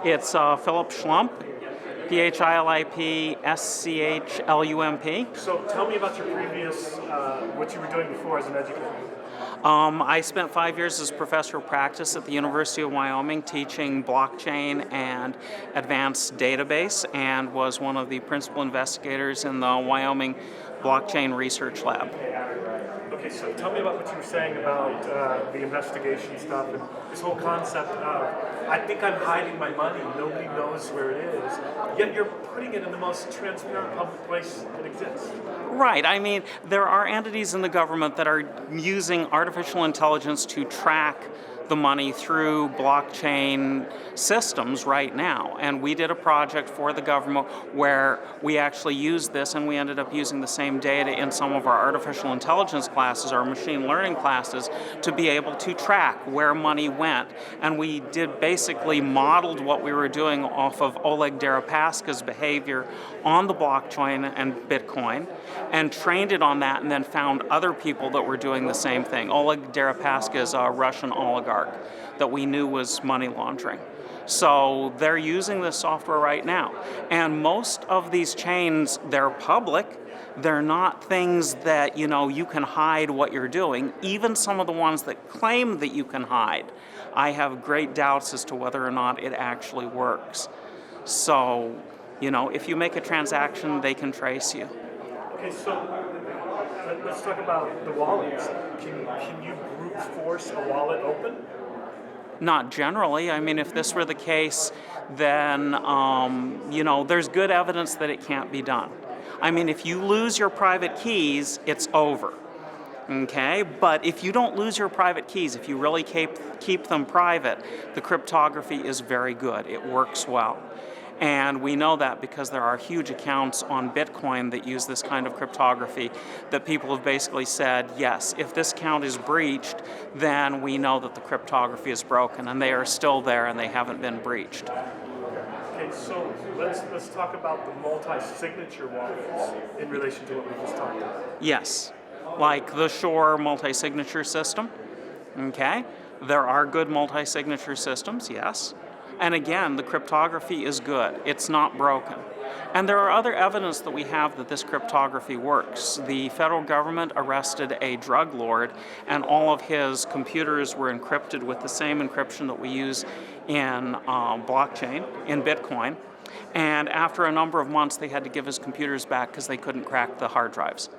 It's Philip Schlump, Philip Schlump. So tell me about your previous, what you were doing before as an educator. I spent 5 years as professor of practice at the University of Wyoming teaching blockchain and advanced database, and was one of the principal investigators in the Wyoming Blockchain Research Lab. Okay, so tell me about what you were saying about the investigation stuff and this whole concept of, I think I'm hiding my money, nobody knows where it is, yet you're putting it in the most transparent public place that exists. Right. I mean, there are entities in the government that are using artificial intelligence to track the money through blockchain systems right now. And we did a project for the government where we actually used this, and we ended up using the same data in some of our artificial intelligence classes, our machine learning classes, to be able to track where money went. And we did basically modeled what we were doing off of Oleg Deripaska's behavior on the blockchain and Bitcoin, and trained it on that, and then found other people that were doing the same thing. Oleg Deripaska is a Russian oligarch that we knew was money laundering. So they're using this software right now. And most of these chains, they're public. They're not things that, you can hide what you're doing. Even some of the ones that claim that you can hide, I have great doubts as to whether or not it actually works. So, if you make a transaction, they can trace you. Okay, so let's talk about the wallets. Can you brute force a wallet open? Not generally. I mean, if this were the case, then, there's good evidence that it can't be done. I mean, if you lose your private keys, it's over. Okay? But if you don't lose your private keys, if you really keep them private, the cryptography is very good. It works well. And we know that because there are huge accounts on Bitcoin that use this kind of cryptography, that people have basically said, yes, if this account is breached, then we know that the cryptography is broken, and they are still there and they haven't been breached. Okay, so let's talk about the multi-signature wallets in relation to what we just talked about. Yes, like the Shore multi-signature system. Okay, there are good multi-signature systems, yes. And again, the cryptography is good. It's not broken. And there are other evidence that we have that this cryptography works. The federal government arrested a drug lord, and all of his computers were encrypted with the same encryption that we use in blockchain, in Bitcoin. And after a number of months, they had to give his computers back because they couldn't crack the hard drives.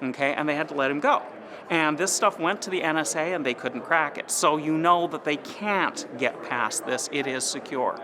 Okay, and they had to let him go. And this stuff went to the NSA and they couldn't crack it. So you know that they can't get past this. It is secure.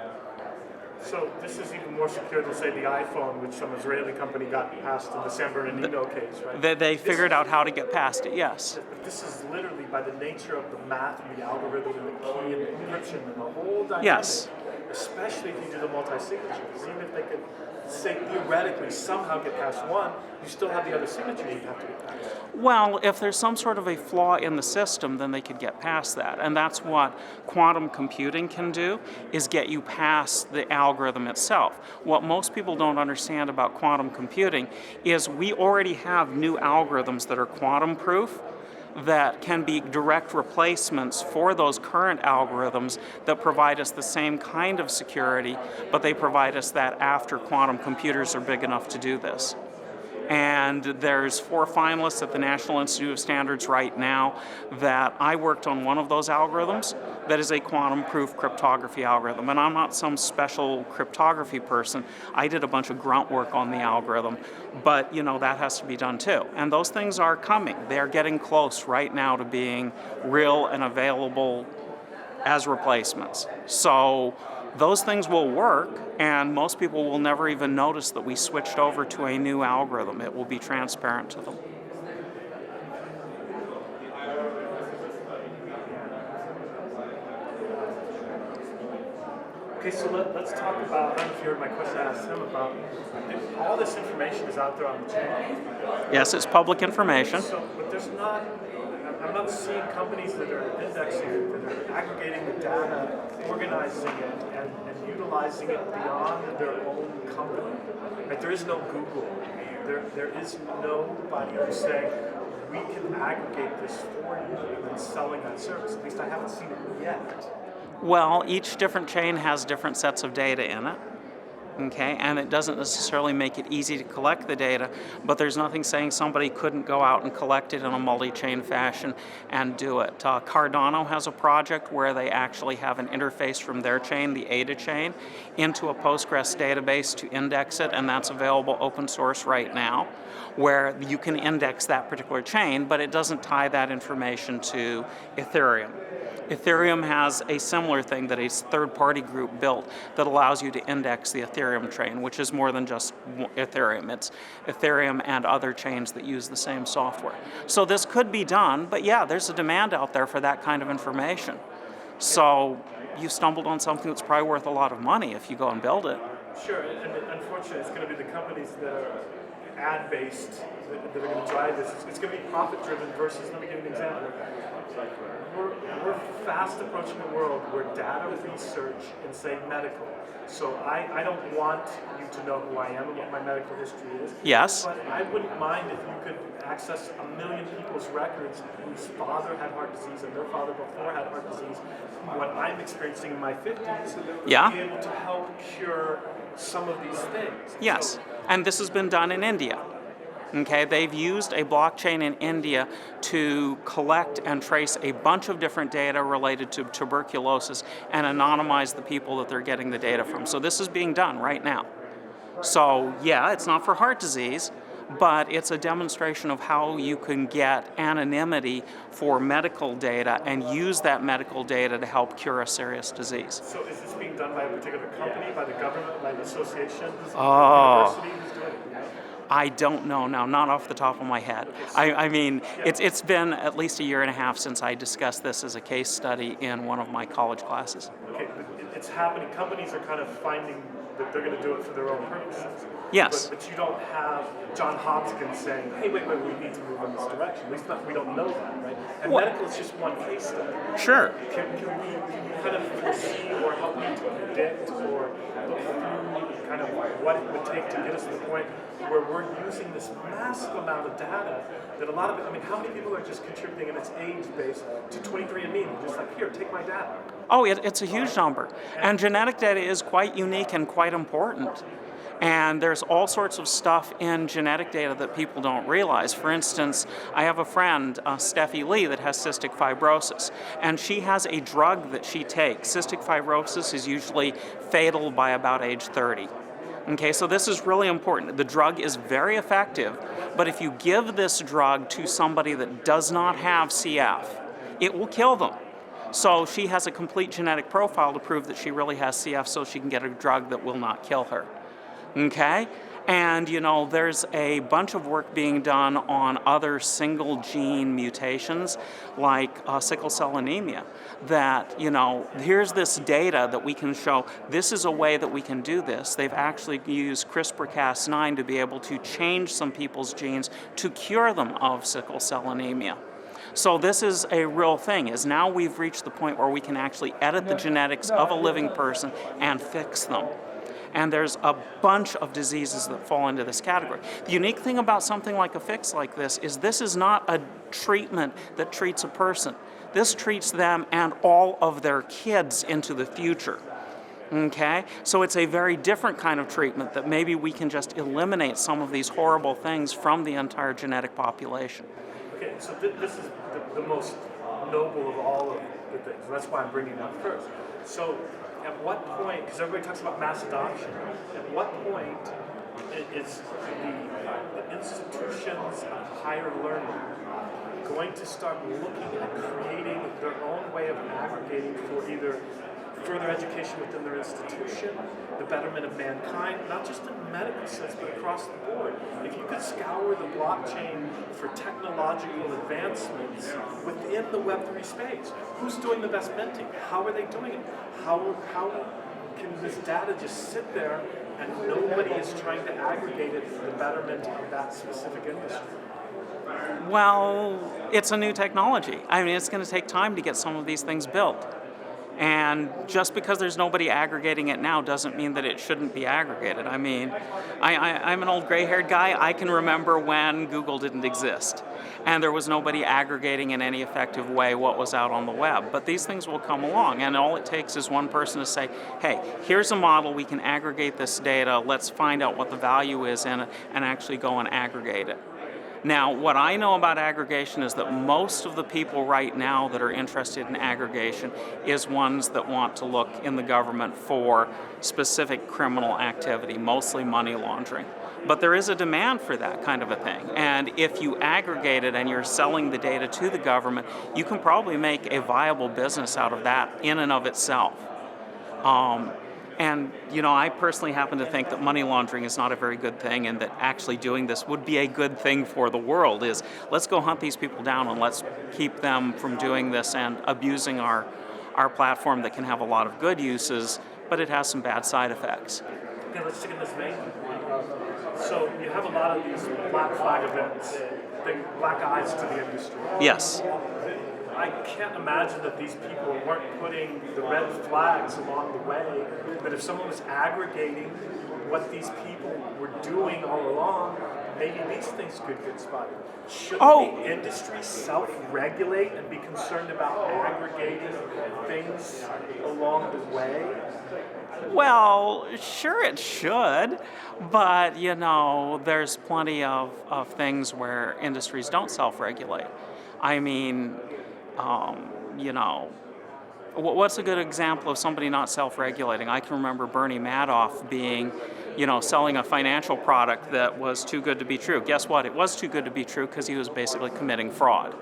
So this is even more secure than, say, the iPhone, which some Israeli company got past in the San Bernardino case, right? They figured out how to get past it, yes. But this is literally by the nature of the math and the algorithm and the key and the encryption and the whole dynamic. Yes. Especially if you do the multi-signature, because even if they could, say, theoretically somehow get past one, you still have the other signatures you have to get past. Well, if there's some sort of a flaw in the system, then they could get past that. And that's what quantum computing can do, is get you past the algorithm itself. What most people don't understand about quantum computing is we already have new algorithms that are quantum proof, that can be direct replacements for those current algorithms that provide us the same kind of security, but they provide us that after quantum computers are big enough to do this. And there's 4 finalists at the National Institute of Standards right now that I worked on one of those algorithms that is a quantum-proof cryptography algorithm. And I'm not some special cryptography person. I did a bunch of grunt work on the algorithm, but that has to be done too. And those things are coming. They're getting close right now to being real and available as replacements. So those things will work, and most people will never even notice that we switched over to a new algorithm. It will be transparent to them. Okay, so let's talk about, I don't know if you heard my question I asked him about, all this information is out there on the chain. Yes, it's public information. So, but I'm not seeing companies that are indexing it, that are aggregating the data, organizing it, and utilizing it beyond their own company. Like, there is no Google. There is nobody who's saying, we can aggregate this for you and then selling that service. At least I haven't seen it yet. Well, each different chain has different sets of data in it. Okay, and it doesn't necessarily make it easy to collect the data, but there's nothing saying somebody couldn't go out and collect it in a multi-chain fashion and do it. Cardano has a project where they actually have an interface from their chain, the ADA chain, into a Postgres database to index it, and that's available open source right now, where you can index that particular chain, but it doesn't tie that information to Ethereum. Ethereum has a similar thing that a third-party group built that allows you to index the Ethereum chain, which is more than just Ethereum. It's Ethereum and other chains that use the same software. So this could be done, but yeah, there's a demand out there for that kind of information. So you stumbled on something that's probably worth a lot of money if you go and build it. Sure, and unfortunately, it's going to be the companies that are ad-based that are going to drive this. It's going to be profit-driven versus, let me give you an example. We're fast approaching a world where data research and say medical. So I don't want you to know who I am and what my medical history is. Yes. But I wouldn't mind if you could access 1 million people's records whose father had heart disease and their father before had heart disease. What I'm experiencing in my 50s, yeah, be able to help cure some of these things. Yes, so, and this has been done in India. Okay, they've used a blockchain in India to collect and trace a bunch of different data related to tuberculosis and anonymize the people that they're getting the data from. So this is being done right now. So yeah, it's not for heart disease, but it's a demonstration of how you can get anonymity for medical data and use that medical data to help cure a serious disease. So is this being done by a particular company, by the government, by an association? Oh. University? Who's doing it? I don't know now, not off the top of my head. I mean, it's been at least 1.5 years since I discussed this as a case study in one of my college classes. Okay, it's happening. Companies are kind of finding that they're going to do it for their own purposes. Yes. But you don't have John Hopkins saying, hey, wait, we need to move in this direction. At least we don't know that, right? And medical is just one case study. Sure. Can we kind of foresee or help me to predict or look through kind of what it would take to get us to the point where we're using this massive amount of data that a lot of it, I mean, how many people are just contributing and it's age-based to 23andMe and just like, here, take my data. Oh, it's a huge number. And genetic data is quite unique and quite important. And there's all sorts of stuff in genetic data that people don't realize. For instance, I have a friend, Steffi Lee, that has cystic fibrosis. And she has a drug that she takes. Cystic fibrosis is usually fatal by about age 30. Okay, so this is really important. The drug is very effective, but if you give this drug to somebody that does not have CF, it will kill them. So she has a complete genetic profile to prove that she really has CF so she can get a drug that will not kill her. Okay? And, you know, there's a bunch of work being done on other single gene mutations like sickle cell anemia that, you know, here's this data that we can show this is a way that we can do this. They've actually used CRISPR-Cas9 to be able to change some people's genes to cure them of sickle cell anemia. So this is a real thing, is now we've reached the point where we can actually edit the genetics of a living person and fix them. And there's a bunch of diseases that fall into this category. The unique thing about something like a fix like this is not a treatment that treats a person. This treats them and all of their kids into the future. Okay? So it's a very different kind of treatment that maybe we can just eliminate some of these horrible things from the entire genetic population. Okay, so this is the most noble of all of the things. That's why I'm bringing it up first. So at what point, because everybody talks about mass adoption, at what point is the institutions of higher learning going to start looking at creating their own way of aggregating for either further education within their institution, the betterment of mankind, not just in the medical sense, but across the board. If you could scour the blockchain for technological advancements within the Web3 space, who's doing the best minting? How are they doing it? How can this data just sit there and nobody is trying to aggregate it for the betterment of that specific industry? Well, it's a new technology. I mean, it's going to take time to get some of these things built. And just because there's nobody aggregating it now doesn't mean that it shouldn't be aggregated. I mean, I'm an old gray-haired guy. I can remember when Google didn't exist, and there was nobody aggregating in any effective way what was out on the web. But these things will come along, and all it takes is one person to say, hey, here's a model, we can aggregate this data, let's find out what the value is in it, and actually go and aggregate it. Now, what I know about aggregation is that most of the people right now that are interested in aggregation is ones that want to look in the government for specific criminal activity, mostly money laundering. But there is a demand for that kind of a thing. And if you aggregate it and you're selling the data to the government, you can probably make a viable business out of that in and of itself. And, I personally happen to think that money laundering is not a very good thing, and that actually doing this would be a good thing for the world. Is let's go hunt these people down and let's keep them from doing this and abusing our platform that can have a lot of good uses, but it has some bad side effects. Okay, let's stick in this vein. So you have a lot of these black flag events, bring black eyes to the industry. Yes. I can't imagine that these people weren't putting the red flags along the way, that if someone was aggregating what these people were doing all along, maybe these things could get spotted. Should the industry self-regulate and be concerned about aggregating things along the way? Well, sure it should, but there's plenty of things where industries don't self-regulate. I mean, what's a good example of somebody not self-regulating? I can remember Bernie Madoff being, selling a financial product that was too good to be true. Guess what? It was too good to be true because he was basically committing fraud.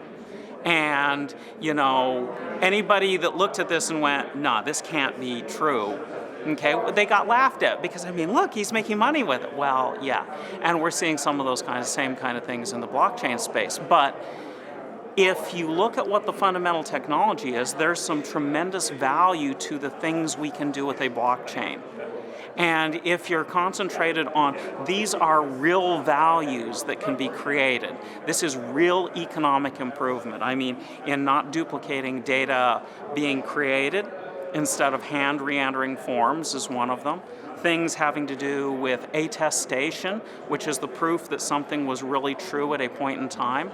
And, anybody that looked at this and went, nah, this can't be true, okay, they got laughed at because, look, he's making money with it. Well, yeah. And we're seeing some of those same kind of things in the blockchain space. But if you look at what the fundamental technology is, there's some tremendous value to the things we can do with a blockchain. And if you're concentrated on these are real values that can be created, this is real economic improvement. In not duplicating data being created instead of hand re-entering forms is one of them. Things having to do with attestation, which is the proof that something was really true at a point in time.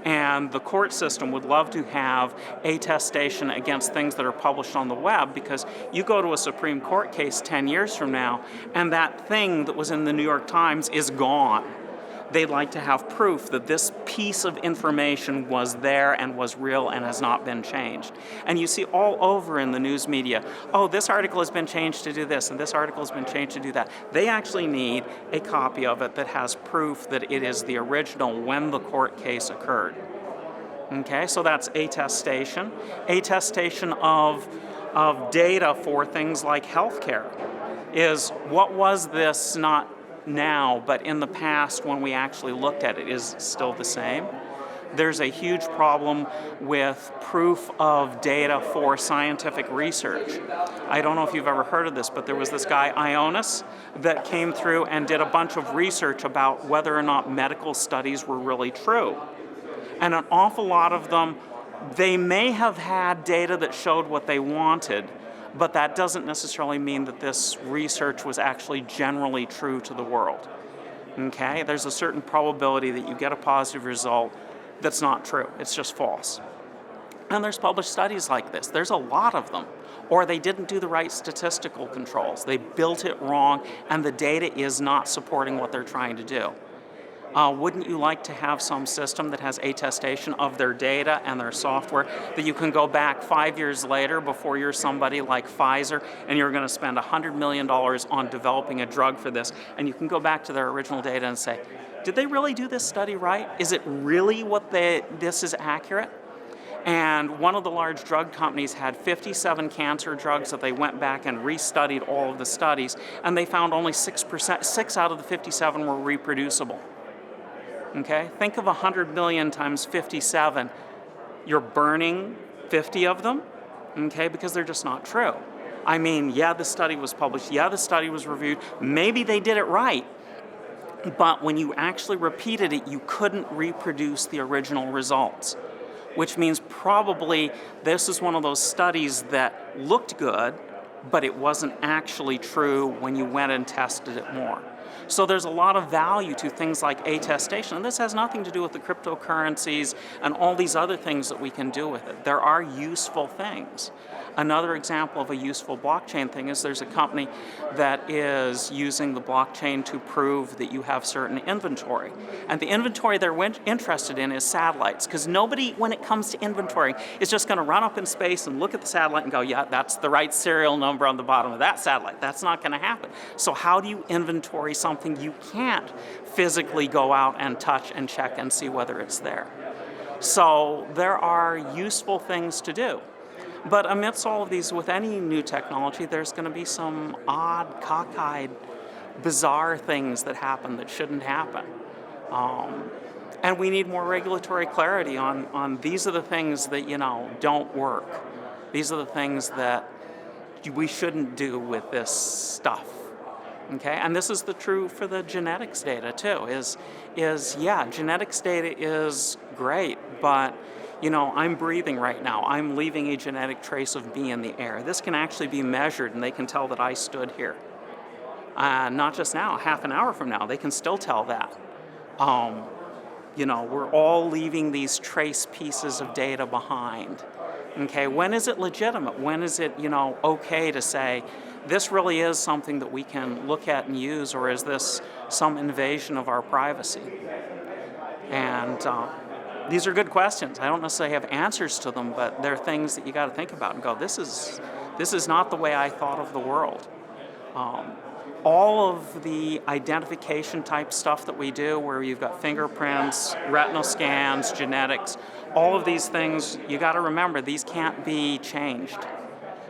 And the court system would love to have attestation against things that are published on the web, because you go to a Supreme Court case 10 years from now, and that thing that was in the New York Times is gone. They'd like to have proof that this piece of information was there and was real and has not been changed. And you see all over in the news media, oh, this article has been changed to do this, and this article has been changed to do that. They actually need a copy of it that has proof that it is the original when the court case occurred. Okay, so that's attestation. Attestation of data for things like healthcare is what was this not now, but in the past when we actually looked at it, is still the same. There's a huge problem with proof of data for scientific research. I don't know if you've ever heard of this, but there was this guy, Ionis, that came through and did a bunch of research about whether or not medical studies were really true. And an awful lot of them, they may have had data that showed what they wanted, but that doesn't necessarily mean that this research was actually generally true to the world. Okay? There's a certain probability that you get a positive result that's not true. It's just false. And there's published studies like this. There's a lot of them. Or they didn't do the right statistical controls. They built it wrong, and the data is not supporting what they're trying to do. Wouldn't you like to have some system that has attestation of their data and their software that you can go back 5 years later before you're somebody like Pfizer and you're going to spend $100 million on developing a drug for this, and you can go back to their original data and say, did they really do this study right? Is it really this is accurate? And one of the large drug companies had 57 cancer drugs that they went back and restudied all of the studies, and they found only 6 out of the 57 were reproducible. Okay, think of 100 million times 57. You're burning 50 of them, okay, because they're just not true. Yeah, the study was published. Yeah, the study was reviewed. Maybe they did it right, but when you actually repeated it, you couldn't reproduce the original results. which means probably this is one of those studies that looked good, but it wasn't actually true when you went and tested it more. So there's a lot of value to things like attestation, and this has nothing to do with the cryptocurrencies and all these other things that we can do with it. There are useful things. Another example of a useful blockchain thing is there's a company that is using the blockchain to prove that you have certain inventory. And the inventory they're interested in is satellites, because nobody, when it comes to inventory, is just going to run up in space and look at the satellite and go, yeah, that's the right serial number on the bottom of that satellite. That's not going to happen. So how do you inventory something you can't physically go out and touch and check and see whether it's there? So there are useful things to do. But amidst all of these, with any new technology, there's going to be some odd, cockeyed, bizarre things that happen that shouldn't happen. And we need more regulatory clarity on these are the things that, don't work. These are the things that we shouldn't do with this stuff. Okay? And this is the true for the genetics data too, genetics data is great, but I'm breathing right now. I'm leaving a genetic trace of me in the air. This can actually be measured, and they can tell that I stood here. Not just now, half an hour from now, they can still tell that. We're all leaving these trace pieces of data behind. Okay, when is it legitimate? When is it, okay to say, this really is something that we can look at and use, or is this some invasion of our privacy? And these are good questions. I don't necessarily have answers to them, but they're things that you got to think about and go, this is not the way I thought of the world. All of the identification type stuff that we do, where you've got fingerprints, retinal scans, genetics, all of these things, you got to remember, these can't be changed.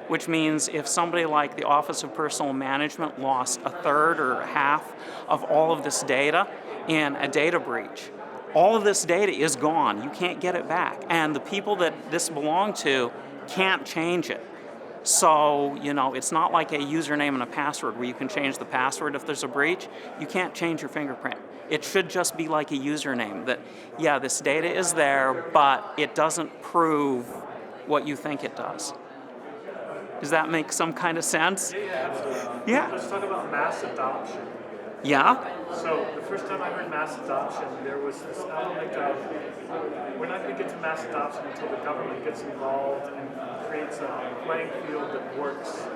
Which means if somebody like the Office of Personal Management lost a third or half of all of this data in a data breach, all of this data is gone. You can't get it back. And the people that this belonged to can't change it. So, it's not like a username and a password where you can change the password if there's a breach. You can't change your fingerprint. It should just be like a username that, this data is there, but it doesn't prove what you think it does. Does that make some kind of sense? Yeah, absolutely. Yeah. Let's talk about mass adoption. Yeah? So the first time I heard mass adoption, there was this element of, we're not going to get to mass adoption until the government gets involved and creates a playing field that works,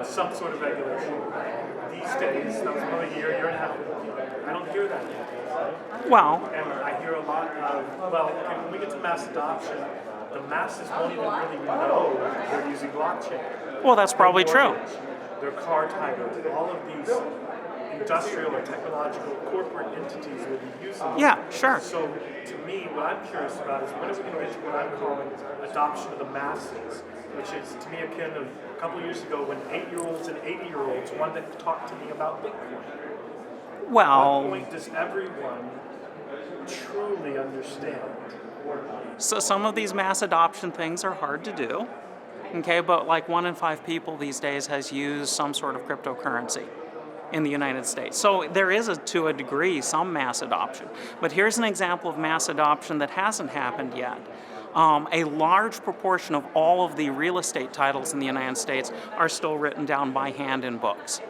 some sort of regulation. These days, that was probably a year and a half ago, I don't hear that yet. Well, And I hear a lot of, when we get to mass adoption, the masses won't even really know they're using blockchain. well, that's probably true. Their car titles, all of these industrial or technological corporate entities will be using it. Yeah, sure. So to me, what I'm curious about is when are we going to get to what I'm calling adoption of the masses, which is to me akin of a couple of years ago when 8-year-olds and 80-year-olds wanted to talk to me about Bitcoin. At Well, what point does everyone truly understand? so some of these mass adoption things are hard to do. Okay, but like 1 in 5 people these days has used some sort of cryptocurrency in the United States. So there is, to a degree, some mass adoption. But here's an example of mass adoption that hasn't happened yet. A large proportion of all of the real estate titles in the United States are still written down by hand in books.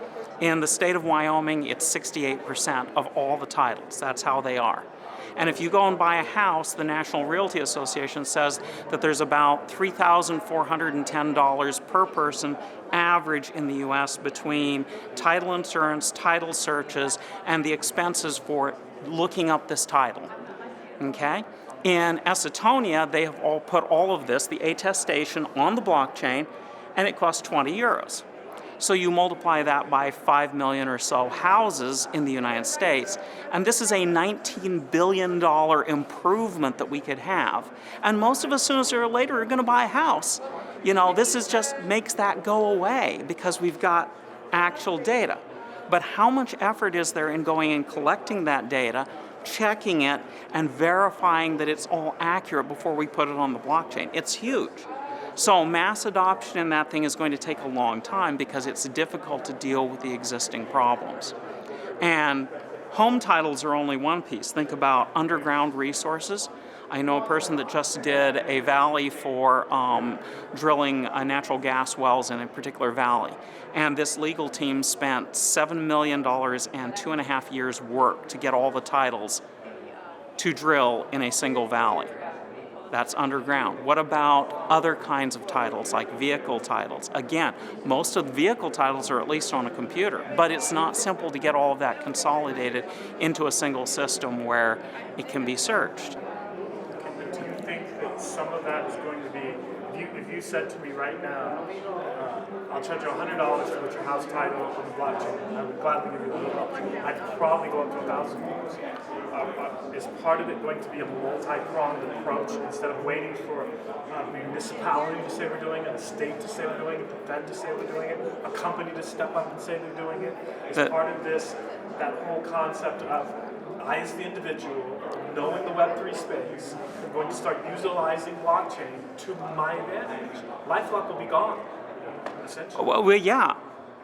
In the state of Wyoming, it's 68% of all the titles. That's how they are. And if you go and buy a house, the National Realty Association says that there's about $3,410 per person average in the U.S. between title insurance, title searches, and the expenses for looking up this title. Okay? In Estonia, they have all put all of this, the attestation, on the blockchain, and it costs 20 euros. So you multiply that by 5 million or so houses in the United States, and this is a $19 billion improvement that we could have. And most of us, sooner or later, are going to buy a house. This is just makes that go away because we've got actual data. But how much effort is there in going and collecting that data, checking it, and verifying that it's all accurate before we put it on the blockchain? It's huge. So mass adoption in that thing is going to take a long time because it's difficult to deal with the existing problems. And home titles are only one piece. Think about underground resources. I know a person that just did a valley for drilling natural gas wells in a particular valley. And this legal team spent $7 million and 2.5 years' work to get all the titles to drill in a single valley. That's underground. What about other kinds of titles, like vehicle titles? Again, most of the vehicle titles are at least on a computer, but it's not simple to get all of that consolidated into a single system where it can be searched. Do you think that some of that is going to be, if you said to me right now, I'll charge you $100 to put your house title on the blockchain, I would gladly give you a little, I'd probably go up to $1,000. Is part of it going to be a multi-pronged approach instead of waiting for a municipality to say we're doing it, a state to say we're doing it, the Fed to say we're doing it, a company to step up and say they're doing it? Is part of this that whole concept of I, as the individual, knowing the Web3 space, am going to start utilizing blockchain to my advantage? LifeLock will be gone, essentially. Well, yeah.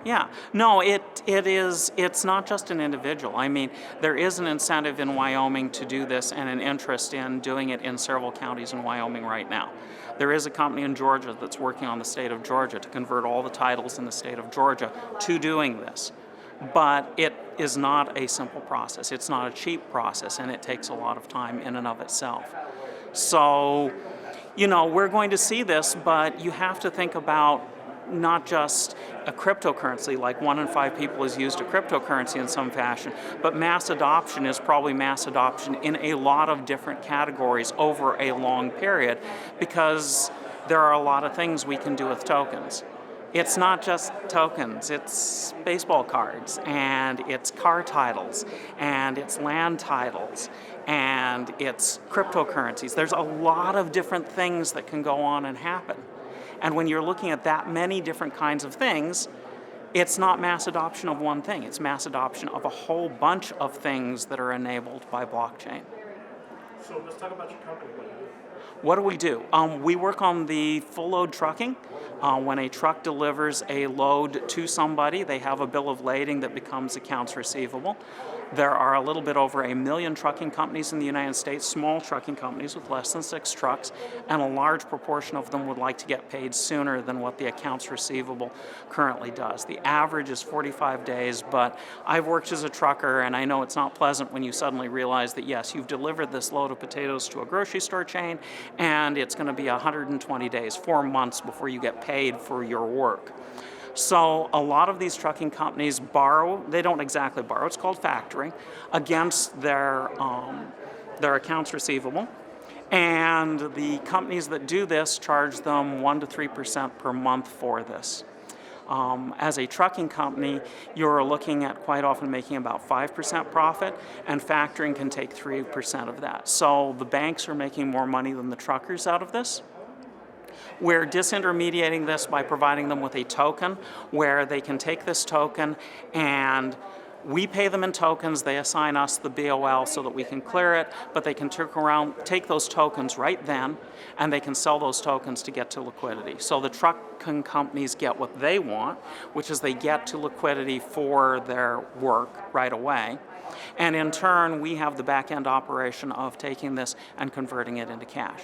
Yeah. No, it's not just an individual. I mean, there is an incentive in Wyoming to do this and an interest in doing it in several counties in Wyoming right now. There is a company in Georgia that's working on the state of Georgia to convert all the titles in the state of Georgia to doing this. But it is not a simple process. It's not a cheap process, and it takes a lot of time in and of itself. So, we're going to see this, but you have to think about not just a cryptocurrency, like 1 in 5 people has used a cryptocurrency in some fashion, but mass adoption is probably mass adoption in a lot of different categories over a long period, because there are a lot of things we can do with tokens. It's not just tokens, it's baseball cards, and it's car titles, and it's land titles, and it's cryptocurrencies. There's a lot of different things that can go on and happen. And when you're looking at that many different kinds of things, it's not mass adoption of one thing. It's mass adoption of a whole bunch of things that are enabled by blockchain. So let's talk about your company. What do we do? We work on the full load trucking. When a truck delivers a load to somebody, they have a bill of lading that becomes accounts receivable. There are a little bit over 1 million trucking companies in the United States, small trucking companies with less than 6 trucks, and a large proportion of them would like to get paid sooner than what the accounts receivable currently does. The average is 45 days, but I've worked as a trucker, and I know it's not pleasant when you suddenly realize that, yes, you've delivered this load of potatoes to a grocery store chain, and it's going to be 120 days, 4 months before you get paid for your work. So a lot of these trucking companies borrow, they don't exactly borrow, it's called factoring, against their accounts receivable. And the companies that do this charge them 1% to 3% per month for this. As a trucking company, you're looking at quite often making about 5% profit, and factoring can take 3% of that. So the banks are making more money than the truckers out of this. We're disintermediating this by providing them with a token where they can take this token and we pay them in tokens, they assign us the BOL so that we can clear it, but they can take those tokens right then, and they can sell those tokens to get to liquidity. So the trucking companies get what they want, which is they get to liquidity for their work right away. And in turn, we have the back-end operation of taking this and converting it into cash.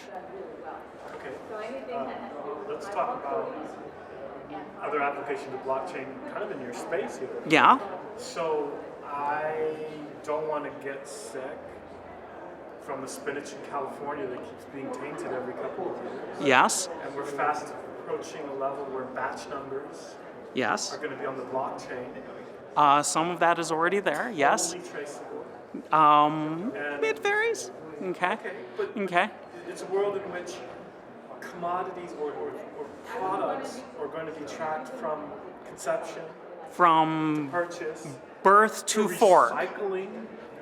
Let's talk about other applications of blockchain kind of in your space here. Yeah. So I don't want to get sick from the spinach in California that keeps being tainted every couple of years. Yes. And we're fast approaching a level where batch numbers Yes. are going to be on the blockchain. Some of that is already there, yes. Totally traceable. It varies. Okay. But Okay. it's a world in which commodities or products are going to be tracked from conception, From purchase, birth to fork. recycling.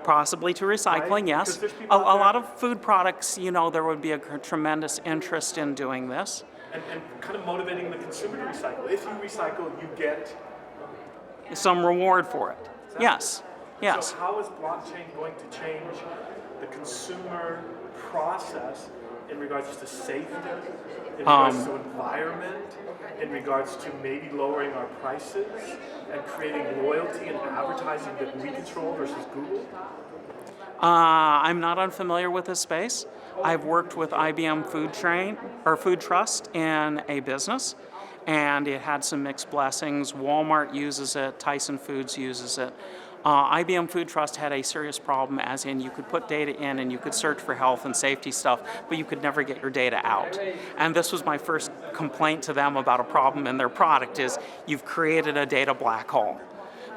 Possibly to recycling, Right? yes. Because there's A people out there- lot of food products, there would be a tremendous interest in doing this. And kind of motivating the consumer to recycle. If you recycle, you get. Some reward for it. Yes. Yes. So how is blockchain going to change the consumer process in regards to safety, in regards to environment, in regards to maybe lowering our prices and creating loyalty and advertising that we control versus Google? I'm not unfamiliar with this space. I've worked with IBM Food Trust in a business, and it had some mixed blessings. Walmart uses it, Tyson Foods uses it. IBM Food Trust had a serious problem, as in you could put data in and you could search for health and safety stuff, but you could never get your data out. And this was my first complaint to them about a problem in their product is you've created a data black hole.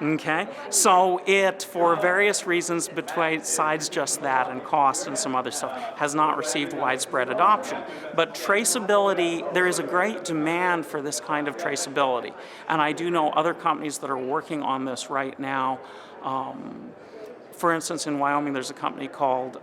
Okay, so it, for various reasons besides just that and cost and some other stuff, has not received widespread adoption. But traceability, there is a great demand for this kind of traceability. And I do know other companies that are working on this right now. For instance, in Wyoming, there's a company called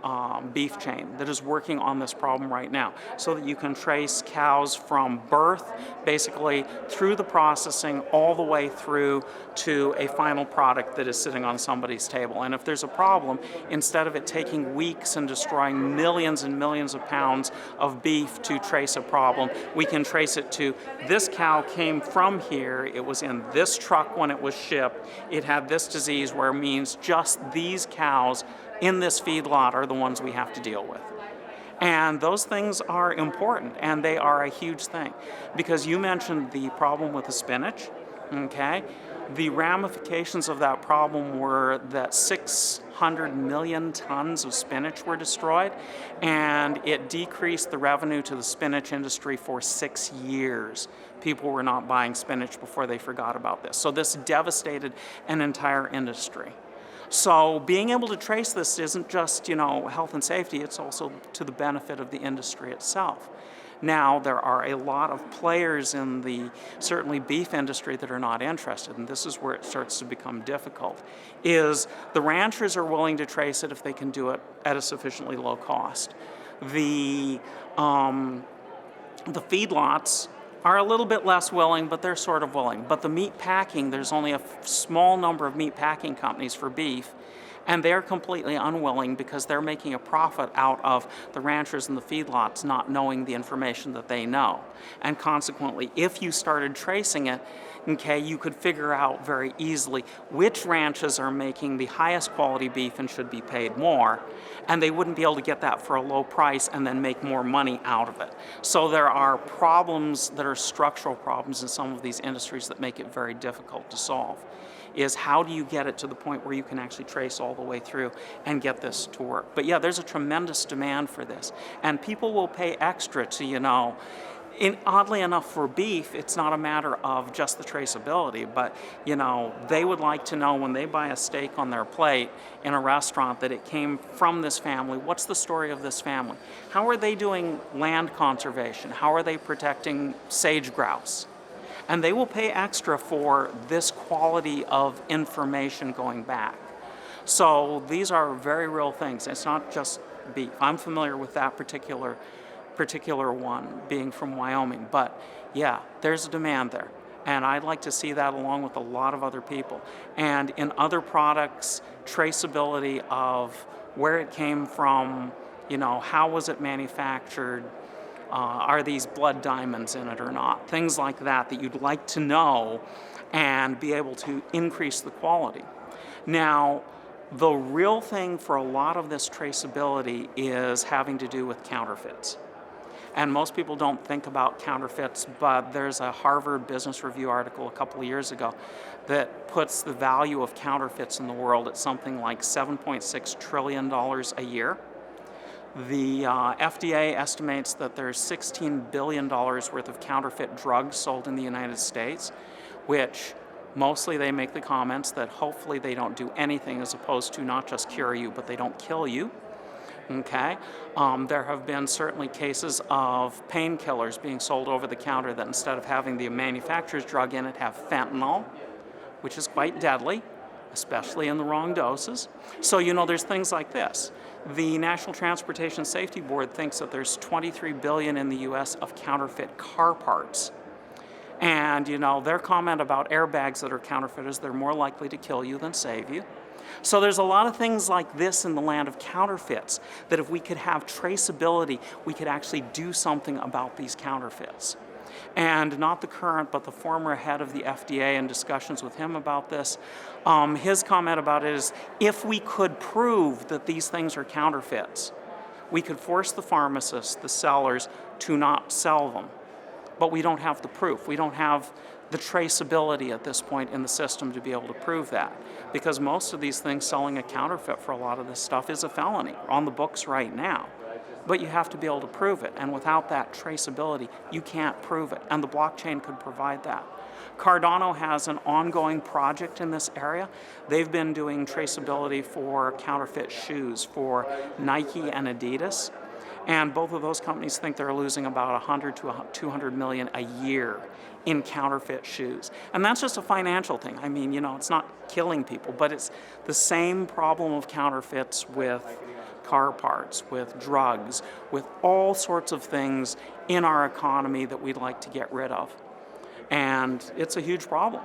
Beef Chain that is working on this problem right now so that you can trace cows from birth, basically through the processing, all the way through to a final product that is sitting on somebody's table. And if there's a problem, instead of it taking weeks and destroying millions and millions of pounds of beef to trace a problem, we can trace it to this cow came from here, it was in this truck when it was shipped, it had this disease, where it means just these cows in this feedlot are the ones we have to deal with. And those things are important, and they are a huge thing. Because you mentioned the problem with the spinach, okay? The ramifications of that problem were that 600 million tons of spinach were destroyed, and it decreased the revenue to the spinach industry for 6 years. People were not buying spinach before they forgot about this. So this devastated an entire industry. So being able to trace this isn't just, health and safety, it's also to the benefit of the industry itself. Now, there are a lot of players in the, certainly beef industry, that are not interested, and this is where it starts to become difficult, is the ranchers are willing to trace it if they can do it at a sufficiently low cost. The feedlots are a little bit less willing, but they're sort of willing. But the meat packing, there's only a small number of meat packing companies for beef, and they're completely unwilling because they're making a profit out of the ranchers and the feedlots not knowing the information that they know. And consequently, if you started tracing it, okay, you could figure out very easily which ranches are making the highest quality beef and should be paid more, and they wouldn't be able to get that for a low price and then make more money out of it. So there are problems that are structural problems in some of these industries that make it very difficult to solve. Is how do you get it to the point where you can actually trace all the way through and get this to work? But yeah, there's a tremendous demand for this. And people will pay extra to, oddly enough for beef, it's not a matter of just the traceability, but, they would like to know when they buy a steak on their plate in a restaurant that it came from this family. What's the story of this family? How are they doing land conservation? How are they protecting sage grouse? And they will pay extra for this quality of information going back. So these are very real things. It's not just beef. I'm familiar with that particular one being from Wyoming. But yeah, there's a demand there. And I'd like to see that along with a lot of other people. And in other products, traceability of where it came from, how was it manufactured, are these blood diamonds in it or not? Things like that you'd like to know and be able to increase the quality. Now, the real thing for a lot of this traceability is having to do with counterfeits. And most people don't think about counterfeits, but there's a Harvard Business Review article a couple of years ago that puts the value of counterfeits in the world at something like $7.6 trillion a year. The FDA estimates that there's $16 billion worth of counterfeit drugs sold in the United States, which mostly they make the comments that hopefully they don't do anything as opposed to not just cure you, but they don't kill you. Okay? There have been certainly cases of painkillers being sold over the counter that instead of having the manufacturer's drug in it, have fentanyl, which is quite deadly, especially in the wrong doses. So, there's things like this. The National Transportation Safety Board thinks that there's $23 billion in the U.S. of counterfeit car parts. And their comment about airbags that are counterfeit is they're more likely to kill you than save you. So there's a lot of things like this in the land of counterfeits that if we could have traceability, we could actually do something about these counterfeits. And not the current, but the former head of the FDA, in discussions with him about this, his comment about it is, if we could prove that these things are counterfeits, we could force the pharmacists, the sellers, to not sell them. But we don't have the proof. We don't have the traceability at this point in the system to be able to prove that. Because most of these things, selling a counterfeit for a lot of this stuff is a felony, on the books right now. But you have to be able to prove it. And without that traceability, you can't prove it. And the blockchain could provide that. Cardano has an ongoing project in this area. They've been doing traceability for counterfeit shoes for Nike and Adidas. And both of those companies think they're losing about 100 to 200 million a year in counterfeit shoes. And that's just a financial thing. I mean, it's not killing people, but it's the same problem of counterfeits with car parts, with drugs, with all sorts of things in our economy that we'd like to get rid of. And it's a huge problem.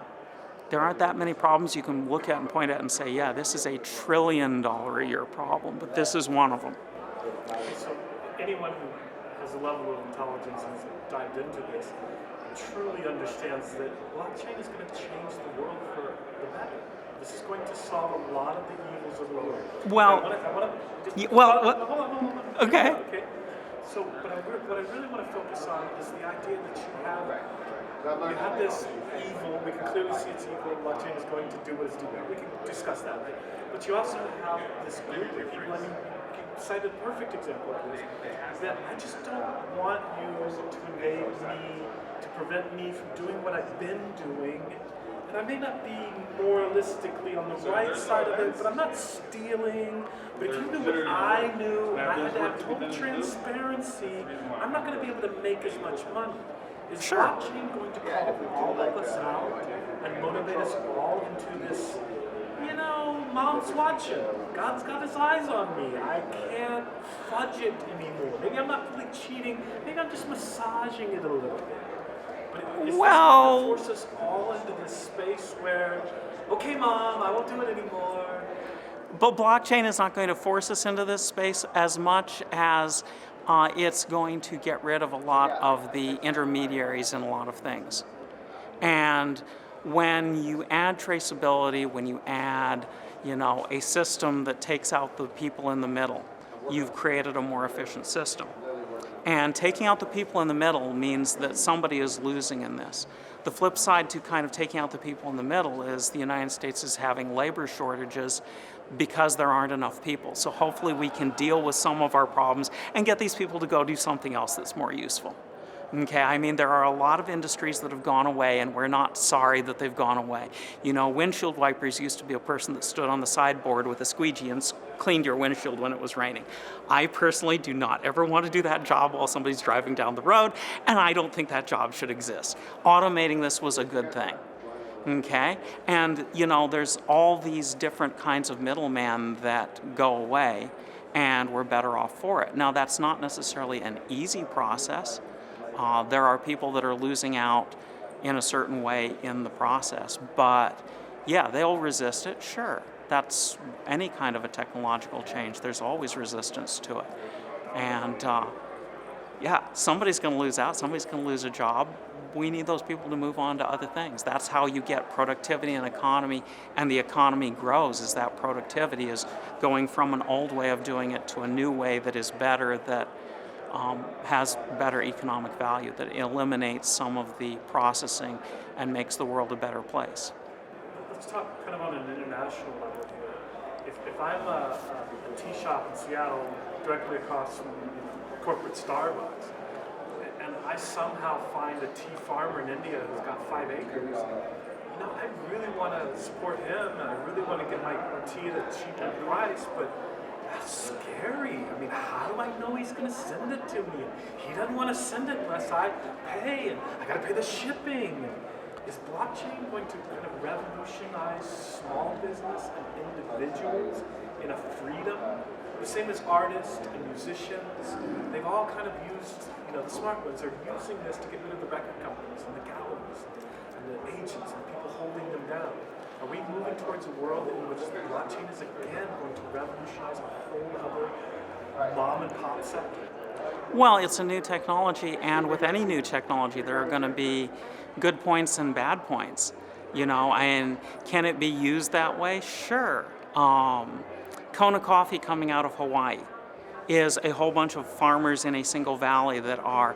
There aren't that many problems you can look at and point at and say, yeah, this is a $1 trillion a year problem, but this is one of them. So anyone who has a level of intelligence and has dived into this truly understands that blockchain is going to change the world for the better. This is going to solve a lot of the evils of the world. Well, hold on. Okay. Okay. So, what I really want to focus on is the idea that you have this evil. We can clearly see it's evil. Blockchain is going to do what it's doing. We can discuss that, right? But you also have this group of people. I mean, you cited a perfect example of this. That I just don't want you to invade me, to prevent me from doing what I've been doing. And I may not be moralistically on the right side of it, but I'm not stealing. But if you knew what I knew, and I had to have total transparency, I'm not going to be able to make as much money. Is blockchain going to call all of us out and motivate us all into this, Mom's watching. God's got his eyes on me. I can't fudge it anymore. Maybe I'm not really cheating. Maybe I'm just massaging it a little bit. But is this going to force us all into this space where, okay, Mom, I won't do it anymore? But blockchain is not going to force us into this space as much as it's going to get rid of a lot of the intermediaries in a lot of things. And when you add traceability, when you add, a system that takes out the people in the middle, you've created a more efficient system. And taking out the people in the middle means that somebody is losing in this. The flip side to kind of taking out the people in the middle is the United States is having labor shortages because there aren't enough people. So hopefully we can deal with some of our problems and get these people to go do something else that's more useful. Okay, I mean, there are a lot of industries that have gone away, and we're not sorry that they've gone away. Windshield wipers used to be a person that stood on the sideboard with a squeegee and cleaned your windshield when it was raining. I personally do not ever want to do that job while somebody's driving down the road, and I don't think that job should exist. Automating this was a good thing. Okay, and there's all these different kinds of middlemen that go away, and we're better off for it. Now, that's not necessarily an easy process. There are people that are losing out in a certain way in the process, but yeah, they'll resist it, sure. That's any kind of a technological change. There's always resistance to it. And somebody's going to lose out, somebody's going to lose a job. We need those people to move on to other things. That's how you get productivity and economy, and the economy grows, is that productivity is going from an old way of doing it to a new way that is better, that has better economic value, that eliminates some of the processing and makes the world a better place. Let's talk kind of on an international level here. If I'm a tea shop in Seattle directly across from corporate Starbucks, and I somehow find a tea farmer in India who's got 5 acres, I really want to support him, and I really want to get my tea at a cheaper price, but that's scary. I mean, how do I know he's going to send it to me? He doesn't want to send it unless I pay, and I got to pay the shipping. Is blockchain going to kind of revolutionize small business and individuals in a freedom The same as artists and musicians. They've all kind of used, the smart ones are using this to get rid of the record companies and the galleries and the agents and people holding them down. Are we moving towards a world in which the blockchain is again going to revolutionize a whole other mom and pop sector? Well, it's a new technology, and with any new technology, there are going to be good points and bad points. And can it be used that way? Sure. Kona Coffee coming out of Hawaii is a whole bunch of farmers in a single valley that are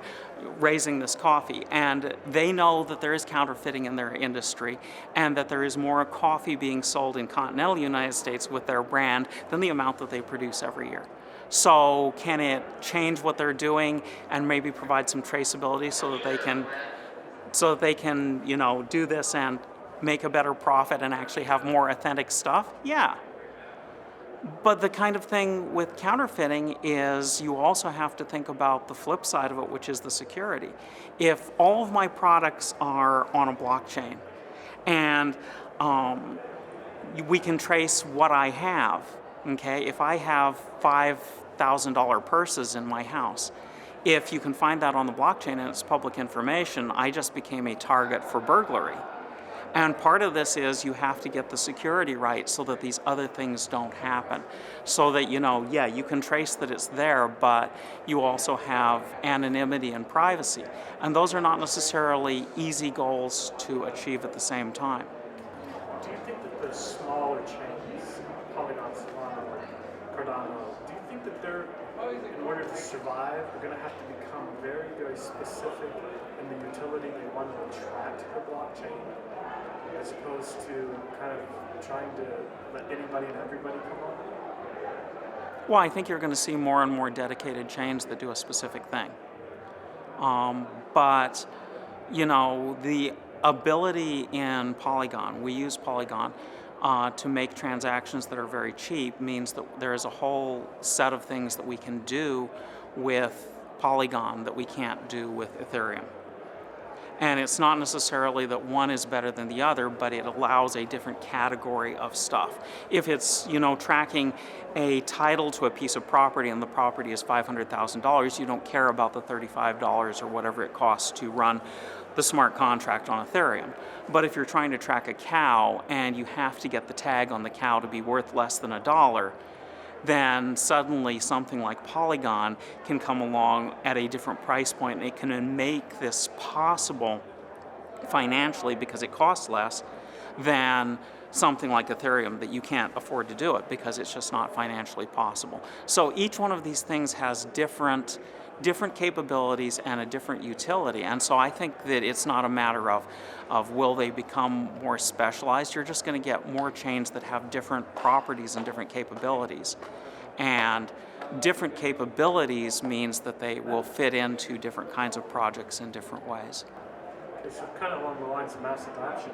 raising this coffee, and they know that there is counterfeiting in their industry and that there is more coffee being sold in continental United States with their brand than the amount that they produce every year. So can it change what they're doing and maybe provide some traceability so that they can do this and make a better profit and actually have more authentic stuff? Yeah. But the kind of thing with counterfeiting is you also have to think about the flip side of it, which is the security. If all of my products are on a blockchain and we can trace what I have, okay? If I have $5,000 purses in my house, if you can find that on the blockchain and it's public information, I just became a target for burglary. And part of this is you have to get the security right so that these other things don't happen. So that, you can trace that it's there, but you also have anonymity and privacy. And those are not necessarily easy goals to achieve at the same time. Do you think that the smaller chains, Polygon, Solana, Cardano, do you think that they're, in order to survive, are going to have to become very, very specific in the utility they want to attract to the blockchain, as opposed to kind of trying to let anybody and everybody come on? Well, I think you're going to see more and more dedicated chains that do a specific thing. But the ability in Polygon, we use Polygon to make transactions that are very cheap, means that there is a whole set of things that we can do with Polygon that we can't do with Ethereum. And it's not necessarily that one is better than the other, but it allows a different category of stuff. If it's, tracking a title to a piece of property and the property is $500,000, you don't care about the $35 or whatever it costs to run the smart contract on Ethereum. But if you're trying to track a cow and you have to get the tag on the cow to be worth less than $1, then suddenly something like Polygon can come along at a different price point, and it can make this possible financially because it costs less than something like Ethereum, that you can't afford to do it because it's just not financially possible. So each one of these things has different capabilities and a different utility, and so I think that it's not a matter of will they become more specialized. You're just going to get more chains that have different properties and different capabilities, and different capabilities means that they will fit into different kinds of projects in different ways. Okay, so kind of along the lines of mass adoption,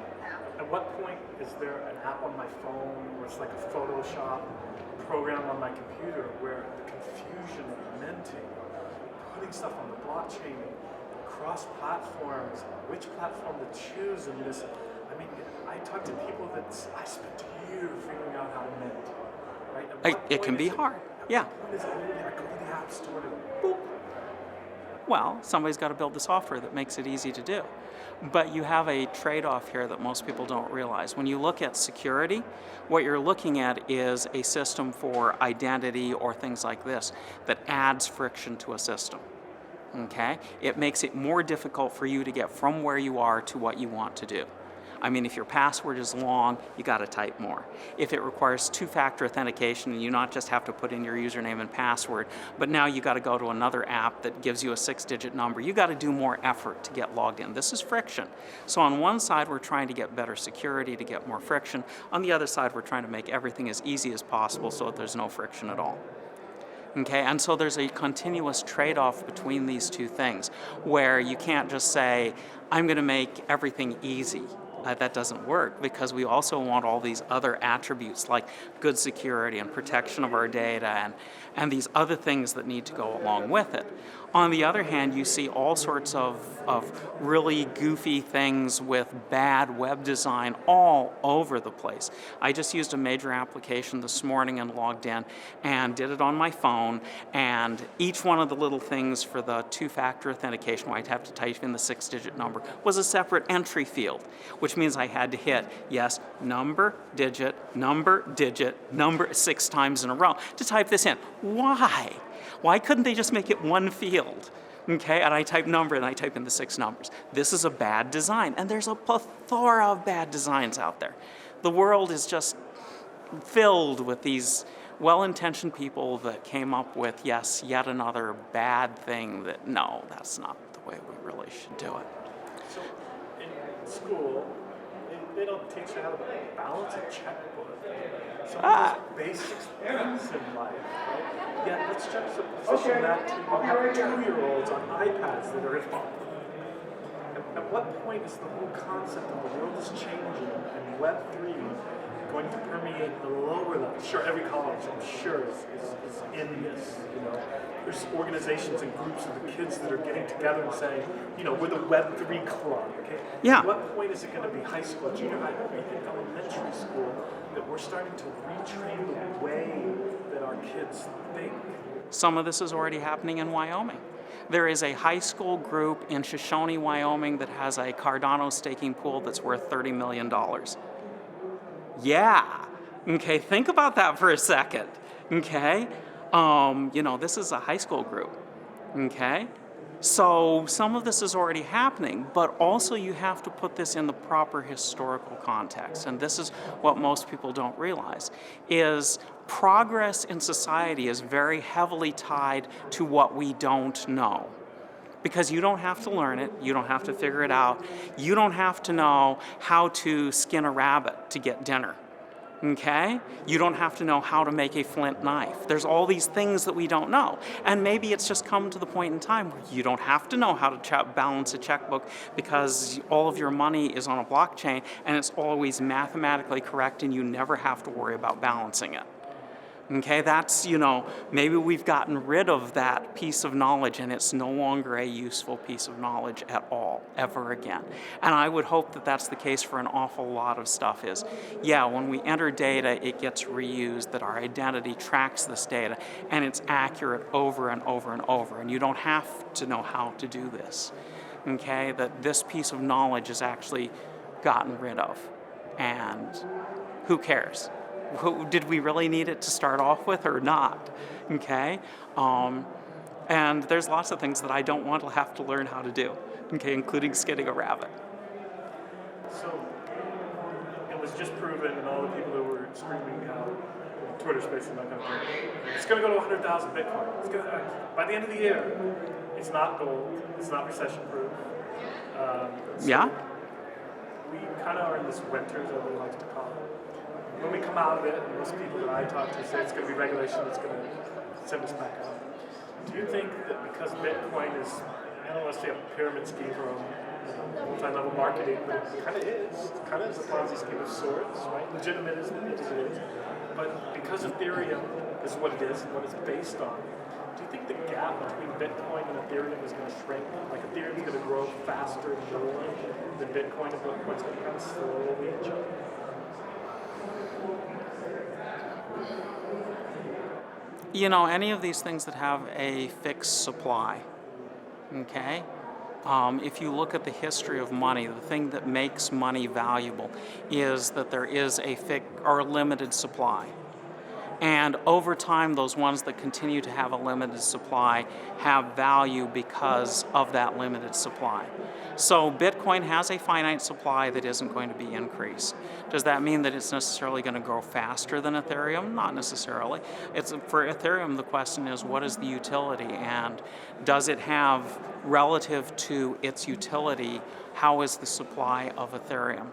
at what point is there an app on my phone or it's like a Photoshop program on my computer where the confusion of minting, putting stuff on the blockchain, cross platforms, which platform to choose in this? I mean, I talk to people that I spent years figuring out how to mint. Right? It can be hard. Yeah. What is it? I go to the app store to boop. Well, somebody's got to build the software that makes it easy to do. But you have a trade-off here that most people don't realize. When you look at security, what you're looking at is a system for identity or things like this that adds friction to a system. Okay? It makes it more difficult for you to get from where you are to what you want to do. I mean, if your password is long, you got to type more. If it requires two-factor authentication, and you not just have to put in your username and password, but now you got to go to another app that gives you a 6-digit number, you got to do more effort to get logged in. This is friction. So on one side, we're trying to get better security to get more friction. On the other side, we're trying to make everything as easy as possible so that there's no friction at all. Okay, and so there's a continuous trade-off between these two things, where you can't just say, I'm going to make everything easy. That doesn't work, because we also want all these other attributes like good security and protection of our data and these other things that need to go along with it. On the other hand, you see all sorts of really goofy things with bad web design all over the place. I just used a major application this morning and logged in and did it on my phone, and each one of the little things for the two-factor authentication where I'd have to type in the 6-digit number was a separate entry field, which means I had to hit yes, number, digit, number, 6 times in a row to type this in. Why? Why couldn't they just make it one field? Okay, and I type number and I type in the 6 numbers. This is a bad design, and there's a plethora of bad designs out there. The world is just filled with these well-intentioned people that came up with, yes, yet another bad thing that, no, that's not the way we really should do it. So in school, they don't teach you how to balance a checkbook. Some of those basic things in life, right? Yeah, let's juxtaposition that to you have 2-year-olds on iPads that are involved. At what point is the whole concept of the world is changing and Web3 going to permeate the lower level? Sure, every college, I'm sure, is in this. There's organizations and groups of the kids that are getting together and saying, we're the Web3 club. Okay? Yeah. At what point is it going to be high school, junior high, even elementary school, that we're starting to retrain the way that our kids think? Some of this is already happening in Wyoming. There is a high school group in Shoshone, Wyoming that has a Cardano staking pool that's worth $30 million. Yeah. Okay, think about that for a second. Okay? This is a high school group. Okay? So some of this is already happening, but also you have to put this in the proper historical context. And this is what most people don't realize, is progress in society is very heavily tied to what we don't know. Because you don't have to learn it, you don't have to figure it out, you don't have to know how to skin a rabbit to get dinner. Okay? You don't have to know how to make a flint knife. There's all these things that we don't know. And maybe it's just come to the point in time where you don't have to know how to balance a checkbook because all of your money is on a blockchain and it's always mathematically correct and you never have to worry about balancing it. Okay, that's, maybe we've gotten rid of that piece of knowledge and it's no longer a useful piece of knowledge at all, ever again. And I would hope that that's the case for an awful lot of stuff is, when we enter data, it gets reused, that our identity tracks this data, and it's accurate over and over and over, and you don't have to know how to do this. Okay, that this piece of knowledge is actually gotten rid of, and who cares? Did we really need it to start off with or not? Okay? And there's lots of things that I don't want to have to learn how to do, okay, including skinning a rabbit. So it was just proven, and all the people that were screaming out in Twitter space and that kind of thing, it's going to go to 100,000 Bitcoin. It's going to, by the end of the year, it's not gold, it's not recession-proof. Yeah? We kind of are in this winter, as everybody likes to call it. When we come out of it, and most people that I talk to say it's going to be regulation that's going to send us back up. Do you think that because Bitcoin is, I don't want to say a pyramid scheme or a multi-level marketing, but it kind of is. It kind of is a Ponzi scheme of sorts, right? Legitimate as it is. But because Ethereum is what it is and what it's based on, do you think the gap between Bitcoin and Ethereum is going to shrink? Like Ethereum is going to grow faster and more than Bitcoin, and Bitcoin's going to kind of slowly inch up? Any of these things that have a fixed supply, okay? If you look at the history of money, the thing that makes money valuable is that there is a limited supply. And over time, those ones that continue to have a limited supply have value because of that limited supply. So Bitcoin has a finite supply that isn't going to be increased. Does that mean that it's necessarily going to grow faster than Ethereum? Not necessarily. For Ethereum, the question is, what is the utility? And does it have, relative to its utility, how is the supply of Ethereum?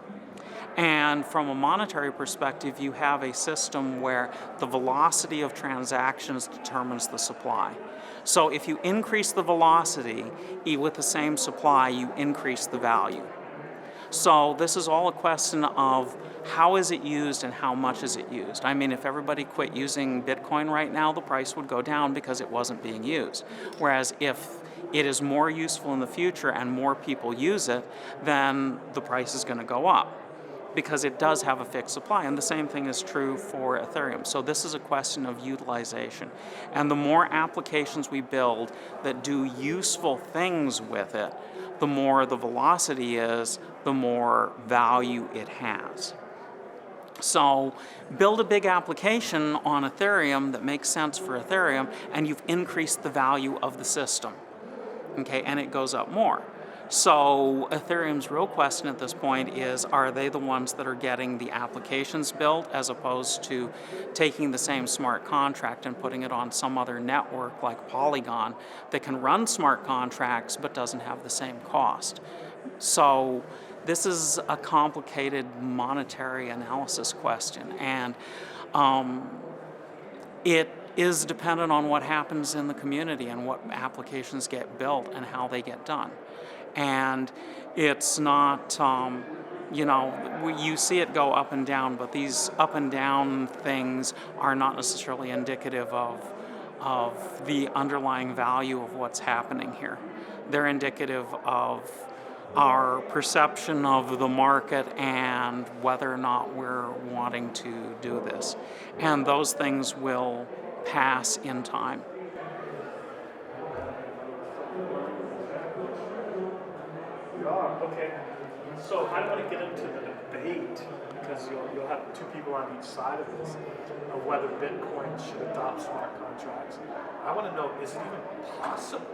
And from a monetary perspective, you have a system where the velocity of transactions determines the supply. So if you increase the velocity with the same supply, you increase the value. So this is all a question of how is it used and how much is it used. I mean, if everybody quit using Bitcoin right now, the price would go down because it wasn't being used. Whereas if it is more useful in the future and more people use it, then the price is going to go up, because it does have a fixed supply. And the same thing is true for Ethereum. So this is a question of utilization. And the more applications we build that do useful things with it, the more the velocity is, the more value it has. So build a big application on Ethereum that makes sense for Ethereum, and you've increased the value of the system. Okay, and it goes up more. So Ethereum's real question at this point is, are they the ones that are getting the applications built, as opposed to taking the same smart contract and putting it on some other network like Polygon that can run smart contracts but doesn't have the same cost? So this is a complicated monetary analysis question, and it is dependent on what happens in the community and what applications get built and how they get done. And it's not, you see it go up and down, but these up and down things are not necessarily indicative of the underlying value of what's happening here. They're indicative of our perception of the market and whether or not we're wanting to do this. And those things will pass in time. Okay. So I don't want to get into the debate, because you'll have two people on each side of this, of whether Bitcoin should adopt smart contracts. I want to know, is it even possible?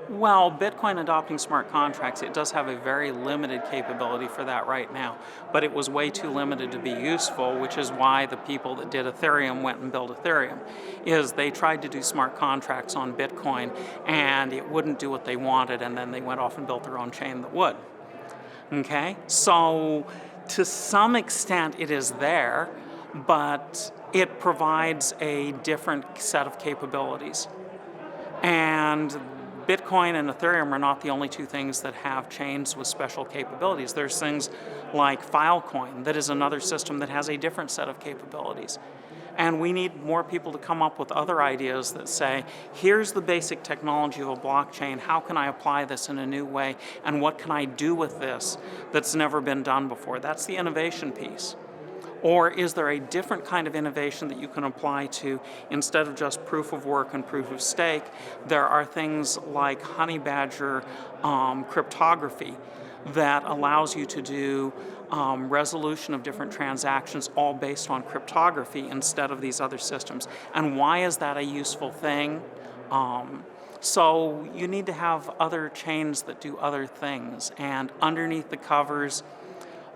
Well, Bitcoin adopting smart contracts, it does have a very limited capability for that right now, but it was way too limited to be useful, which is why the people that did Ethereum went and built Ethereum, is they tried to do smart contracts on Bitcoin and it wouldn't do what they wanted, and then they went off and built their own chain that would. Okay? So to some extent it is there, but it provides a different set of capabilities. And Bitcoin and Ethereum are not the only two things that have chains with special capabilities. There's things like Filecoin, that is another system that has a different set of capabilities. And we need more people to come up with other ideas that say, here's the basic technology of a blockchain, how can I apply this in a new way, and what can I do with this that's never been done before? That's the innovation piece. Or is there a different kind of innovation that you can apply to, instead of just proof of work and proof of stake? There are things like Honey Badger cryptography that allows you to do resolution of different transactions all based on cryptography instead of these other systems. And why is that a useful thing? So you need to have other chains that do other things, and underneath the covers,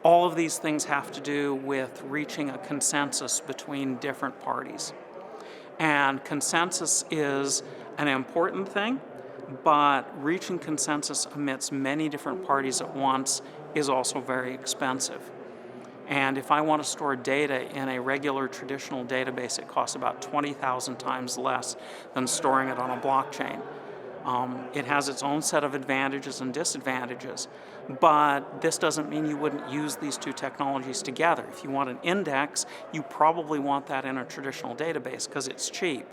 all of these things have to do with reaching a consensus between different parties. And consensus is an important thing, but reaching consensus amidst many different parties at once is also very expensive. And if I want to store data in a regular traditional database, it costs about 20,000 times less than storing it on a blockchain. It has its own set of advantages and disadvantages, but this doesn't mean you wouldn't use these two technologies together. If you want an index, you probably want that in a traditional database because it's cheap,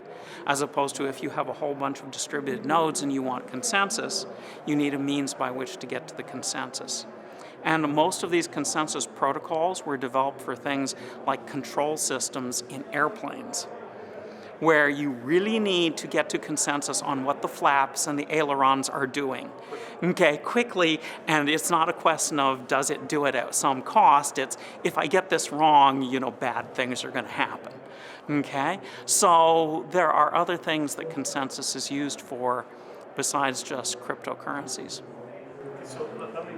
as opposed to if you have a whole bunch of distributed nodes and you want consensus, you need a means by which to get to the consensus. And most of these consensus protocols were developed for things like control systems in airplanes, where you really need to get to consensus on what the flaps and the ailerons are doing, okay, quickly, and it's not a question of does it do it at some cost, it's if I get this wrong, bad things are going to happen, okay? So there are other things that consensus is used for besides just cryptocurrencies. So let me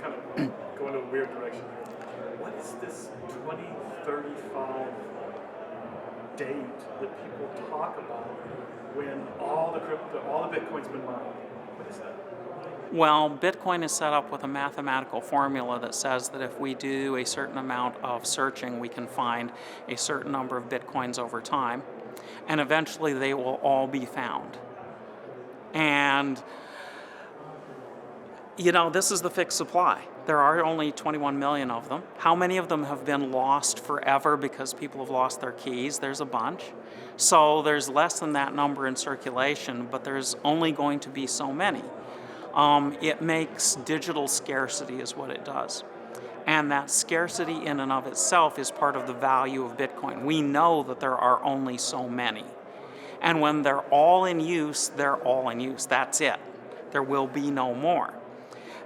kind of go in a weird direction here. What is this 2035 date that people talk about when all the Bitcoin's been mined? What is that? Well, Bitcoin is set up with a mathematical formula that says that if we do a certain amount of searching, we can find a certain number of Bitcoins over time, and eventually they will all be found. And this is the fixed supply. There are only 21 million of them. How many of them have been lost forever because people have lost their keys? There's a bunch. So there's less than that number in circulation, but there's only going to be so many. It makes digital scarcity is what it does. And that scarcity in and of itself is part of the value of Bitcoin. We know that there are only so many. And when they're all in use, they're all in use. That's it. There will be no more.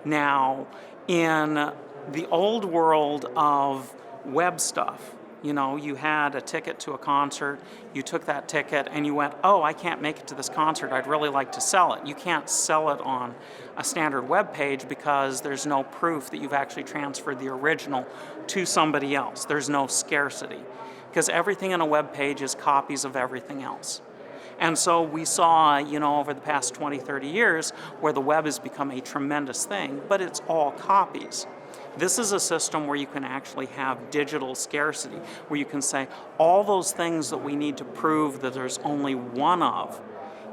Now, in the old world of web stuff, you had a ticket to a concert, you took that ticket and you went, oh, I can't make it to this concert, I'd really like to sell it. You can't sell it on a standard web page because there's no proof that you've actually transferred the original to somebody else. There's no scarcity because everything in a web page is copies of everything else. And so we saw, over the past 20, 30 years where the web has become a tremendous thing, but it's all copies. This is a system where you can actually have digital scarcity, where you can say all those things that we need to prove that there's only one of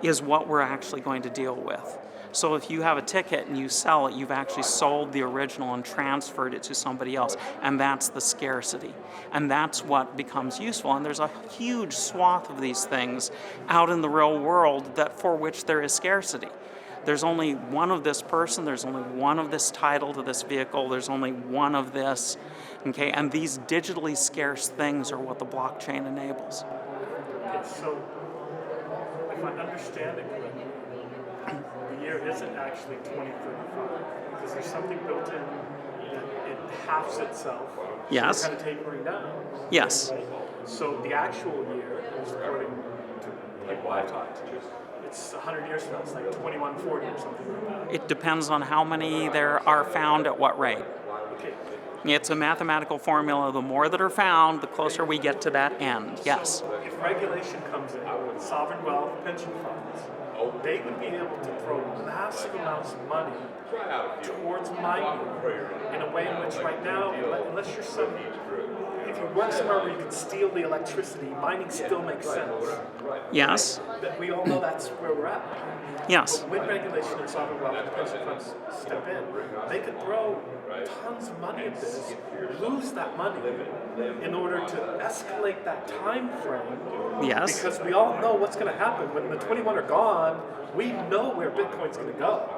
is what we're actually going to deal with. So if you have a ticket and you sell it, you've actually sold the original and transferred it to somebody else, and that's the scarcity. And that's what becomes useful. And there's a huge swath of these things out in the real world for which there is scarcity. There's only one of this person, there's only one of this title to this vehicle, there's only one of this, okay? And these digitally scarce things are what the blockchain enables. Okay, so if I understand it correctly, the year isn't actually 2035 because there's something built in that it halves itself. Yes. So kind of tapering down. Yes. Right? So the actual year is according to people I've talked to. It's 100 years from now. It's like 2140 or something like that. It depends on how many there are found at what rate. Okay. It's a mathematical formula. The more that are found, the closer we get to that end. Yes. So if regulation comes in, sovereign wealth, pension funds, they would be able to throw massive amounts of money towards mining in a way in which right now, unless you're if you work somewhere where you can steal the electricity, mining still makes sense. Yes. But we all know that's where we're at. Yes. But when regulation and sovereign wealth and pension funds step in, they could throw tons of money at this, lose that money in order to escalate that time frame. Yes. Because we all know what's going to happen. When the 21 are gone, we know where Bitcoin's going to go.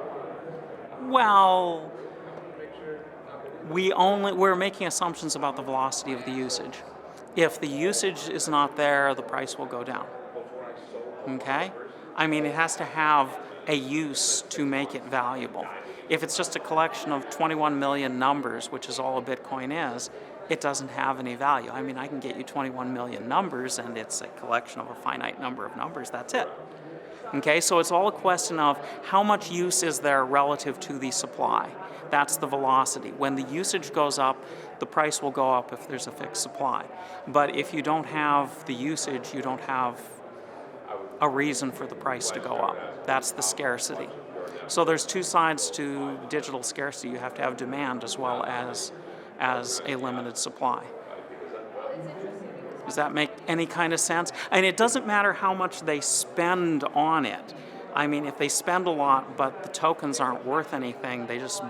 Well, we're making assumptions about the velocity of the usage. If the usage is not there, the price will go down. Okay? I mean, it has to have a use to make it valuable. If it's just a collection of 21 million numbers, which is all a Bitcoin is, it doesn't have any value. I mean, I can get you 21 million numbers and it's a collection of a finite number of numbers, that's it. Okay, so it's all a question of how much use is there relative to the supply. That's the velocity. When the usage goes up, the price will go up if there's a fixed supply. But if you don't have the usage, you don't have a reason for the price to go up. That's the scarcity. So there's two sides to digital scarcity. You have to have demand as well as a limited supply. Does that make any kind of sense? And it doesn't matter how much they spend on it. I mean, if they spend a lot, but the tokens aren't worth anything, they just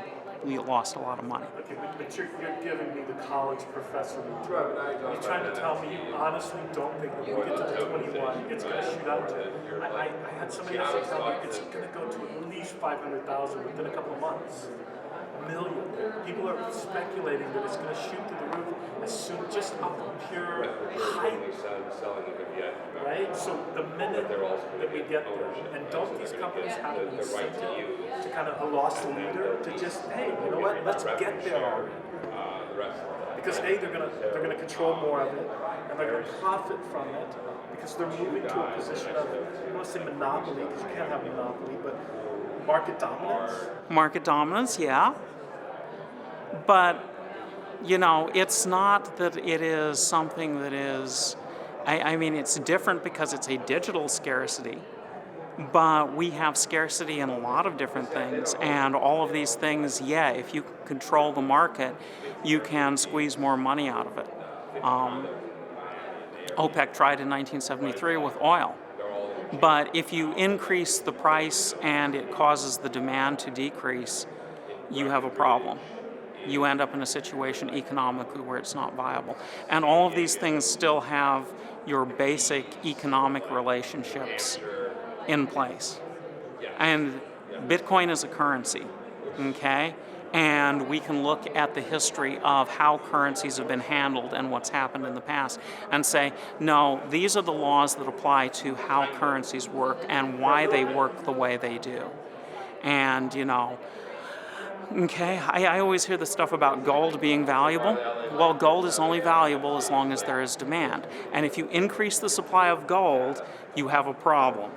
lost a lot of money. Okay, but you're giving me the college professor. You're trying to tell me you honestly don't think that when we get to the 21, it's going to shoot up to. I had somebody else tell me it's going to go to at least 500,000 within a couple of months. Million. People are speculating that it's going to shoot through the roof as soon, just off of pure hype. Right? So the minute that we get there, and don't these companies have an incentive to kind of a lost leader to just, hey, you know what? Let's get there already. Because A, they're gonna control more of it, and they're gonna profit from it because they're moving to a position of, I don't want to say monopoly because you can't have monopoly, but market dominance. Market dominance, yeah. But, it's not that it is something that is, I mean, it's different because it's a digital scarcity, but we have scarcity in a lot of different things, and all of these things, yeah, if you control the market, you can squeeze more money out of it. OPEC tried in 1973 with oil. But if you increase the price and it causes the demand to decrease, you have a problem. you end up in a situation economically where it's not viable. And all of these things still have your basic economic relationships in place. And Bitcoin is a currency, okay? And we can look at the history of how currencies have been handled and what's happened in the past and say, no, these are the laws that apply to how currencies work and why they work the way they do. And, okay, I always hear the stuff about gold being valuable. Well, gold is only valuable as long as there is demand. And if you increase the supply of gold, you have a problem.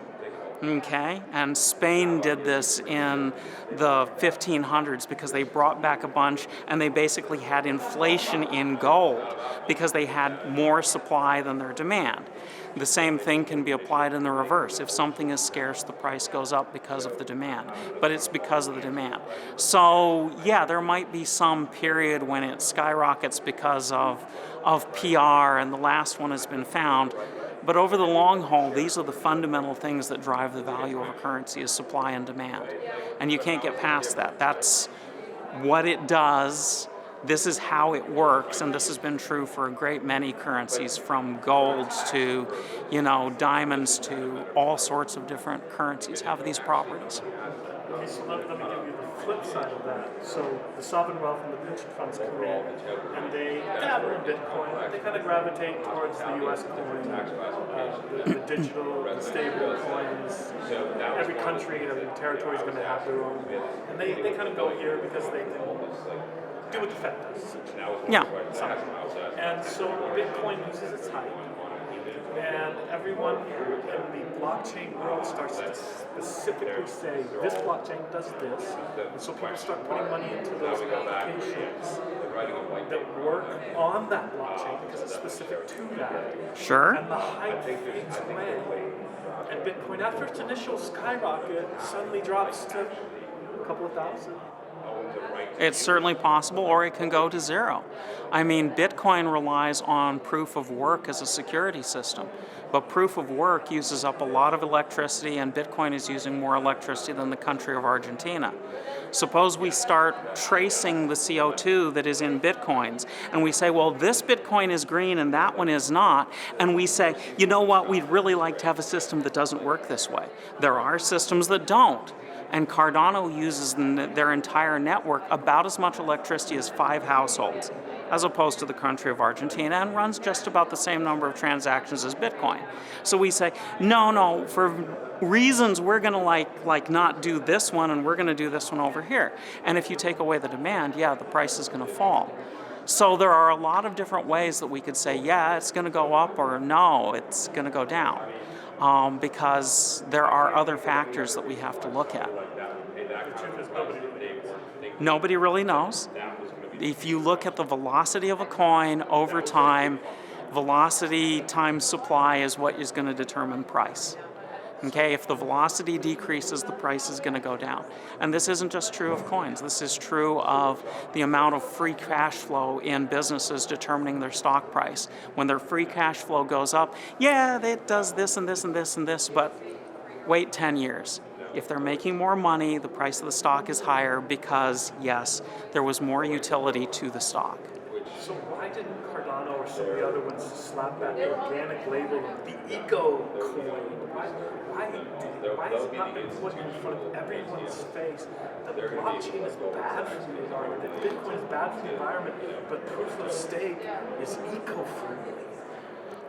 Okay, and Spain did this in the 1500s because they brought back a bunch and they basically had inflation in gold because they had more supply than their demand. The same thing can be applied in the reverse. If something is scarce, the price goes up because of the demand, but it's because of the demand. So yeah, there might be some period when it skyrockets because of PR, and the last one has been found. But over the long haul, these are the fundamental things that drive the value of a currency, is supply and demand. And you can't get past that. That's what it does. This is how it works, and this has been true for a great many currencies, from gold to, diamonds to all sorts of different currencies have these properties. Okay, so let me give you the flip side of that. So the sovereign wealth and the pension funds come in, and they dabble in Bitcoin. They kind of gravitate towards the U.S. coin, the digital, the stable coins. Every country, every territory is going to have their own, and they kind of go here because they can do what the Fed does. Yeah. And so Bitcoin loses its hype. And everyone in the blockchain world starts to specifically say, this blockchain does this. And so people start putting money into those applications that work on that blockchain because it's specific to that. Sure. And the hype fades away. And Bitcoin, after its initial skyrocket, suddenly drops to a couple of thousand. It's certainly possible, or it can go to zero. I mean, Bitcoin relies on proof of work as a security system, but proof of work uses up a lot of electricity, and Bitcoin is using more electricity than the country of Argentina. Suppose we start tracing the CO2 that is in Bitcoins, and we say, well, this Bitcoin is green and that one is not, and we say, you know what, we'd really like to have a system that doesn't work this way. There are systems that don't. And Cardano uses their entire network about as much electricity as 5 households, as opposed to the country of Argentina, and runs just about the same number of transactions as Bitcoin. So we say, no, for reasons we're going to like not do this one, and we're going to do this one over here. And if you take away the demand, yeah, the price is going to fall. So there are a lot of different ways that we could say, yeah, it's going to go up, or no, it's going to go down. Because there are other factors that we have to look at. Nobody really knows. If you look at the velocity of a coin over time, velocity times supply is what is going to determine price. Okay, if the velocity decreases, the price is going to go down. And this isn't just true of coins. This is true of the amount of free cash flow in businesses determining their stock price. When their free cash flow goes up, yeah, it does this and this and this and this, but wait 10 years. If they're making more money, the price of the stock is higher because, yes, there was more utility to the stock. So why didn't Cardano or some of the other ones slap that organic label of the eco coin? Why has it not been put in front of everyone's face that blockchain is bad for the environment, that Bitcoin is bad for the environment, but proof of stake is eco-friendly?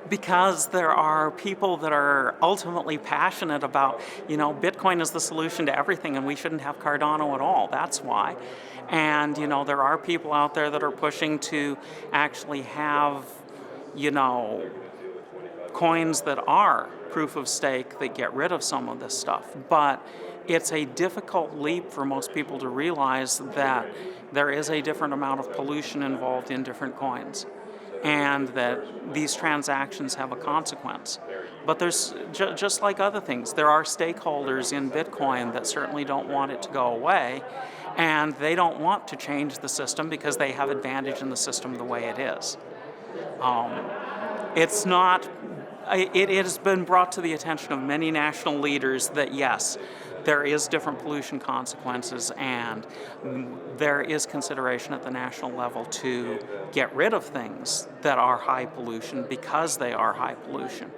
Because there are people that are ultimately passionate about, Bitcoin is the solution to everything and we shouldn't have Cardano at all. That's why. And, there are people out there that are pushing to actually have, coins that are proof of stake that get rid of some of this stuff. But it's a difficult leap for most people to realize that there is a different amount of pollution involved in different coins, and that these transactions have a consequence. But there's, just like other things, there are stakeholders in Bitcoin that certainly don't want it to go away, and they don't want to change the system because they have advantage in the system the way it is. It's not it has been brought to the attention of many national leaders that yes, there is different pollution consequences, and there is consideration at the national level to get rid of things that are high pollution because they are high pollution.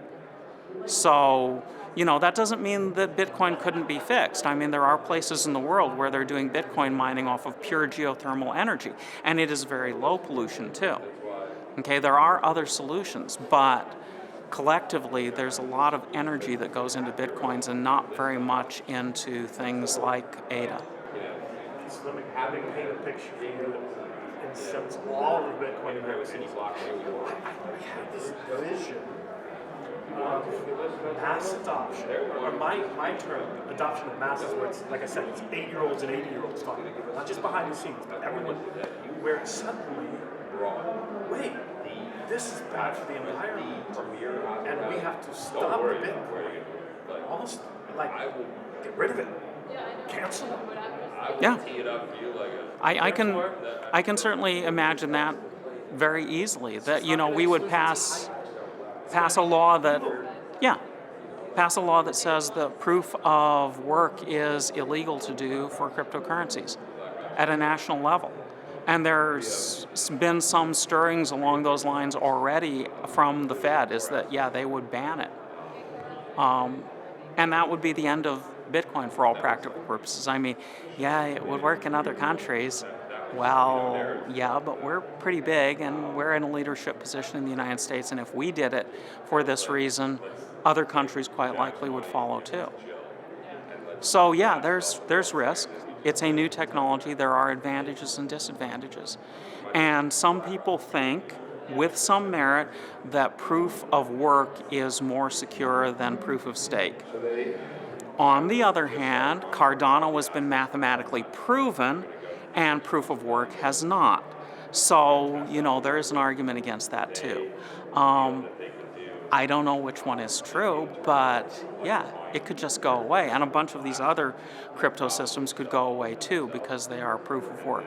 So, that doesn't mean that Bitcoin couldn't be fixed. I mean, there are places in the world where they're doing Bitcoin mining off of pure geothermal energy, and it is very low pollution too. Okay, there are other solutions, but collectively there's a lot of energy that goes into Bitcoins and not very much into things like ADA. So let me paint a picture for you in sense of all of Bitcoin magazines. I have this vision of mass adoption, or my term, adoption of masses, where it's, like I said, it's 8-year-olds and 80-year-olds talking to people, not just behind the scenes, but everyone, where suddenly, wait, this is bad for the environment, and we have to stop Bitcoin, almost like get rid of it, cancel it. Yeah, I can certainly imagine that very easily. That we would pass a law that says that proof of work is illegal to do for cryptocurrencies at a national level. And there's been some stirrings along those lines already from the Fed, is that, they would ban it. And that would be the end of Bitcoin for all practical purposes. I mean, it would work in other countries. Well, but we're pretty big and we're in a leadership position in the United States, and if we did it for this reason, other countries quite likely would follow too. So there's risk. It's a new technology. There are advantages and disadvantages. And some people think, with some merit, that proof of work is more secure than proof of stake. On the other hand, Cardano has been mathematically proven, and proof of work has not. So, there is an argument against that too. I don't know which one is true, but it could just go away. And a bunch of these other crypto systems could go away too because they are proof of work.